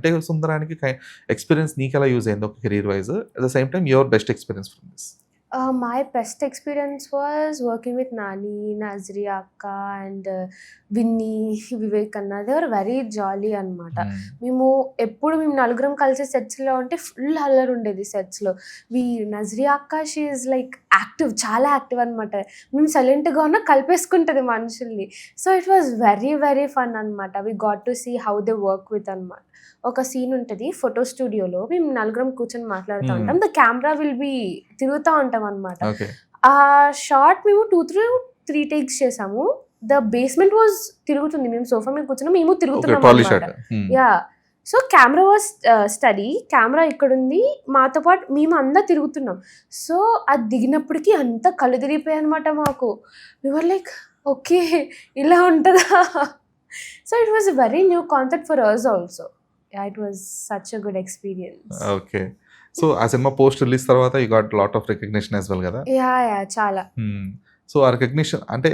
కంటే సుందరానికి ఎక్స్పీరియన్స్ నీకెలా యూజ్ అయింది ఒక career wise? At the same time your best experience from this? My best experience was working with Nani, Nazriya akka and Vinny, Vivek Anna. They were very jolly అనమాట. మేము నలుగురం కలిసి సెట్స్లో ఉంటే full అల్లరి ఉండేది సెట్స్లో. నజ్రియా అక్క షీ ఈజ్ లైక్ యాక్టివ్, చాలా యాక్టివ్ అనమాట. మేము సైలెంట్గా ఉన్న కలిపేసుకుంటుంది మనుషుల్ని. So it was very very fun అనమాట. We got to see how they work with అనమాట. ఒక సీన్ ఉంటుంది ఫోటో స్టూడియోలో, మేము నలుగురం కూర్చొని మాట్లాడుతూ ఉంటాం. ద కెమెరా విల్ బి తిరుగుతూ ఉంటాం అనమాట. ఆ షార్ట్ మేము 2-3 టేక్స్ చేసాము. ద బేస్మెంట్ వాజ్ తిరుగుతుంది, మేము సోఫా మీద కూర్చున్నాం, మేము తిరుగుతున్నాం అనమాట. Yeah, so camera was study, camera ఇక్కడ ఉంది, మాతో పాటు మేము అంతా తిరుగుతున్నాం. సో అది దిగినప్పటికీ అంతా కళ్ళు తిరిగిపోయాయి అనమాట మాకు. వివర్ లైక్ ఓకే ఇలా ఉంటుందా. So it was a very new concept for us also. Yeah, it was such a good experience. Okay. So ఆ సినిమా పోస్ట్ రిలీజ్ తర్వాత you got lot of recognition as well కదా? Yeah, చాలా. So ఆ recognition అంటే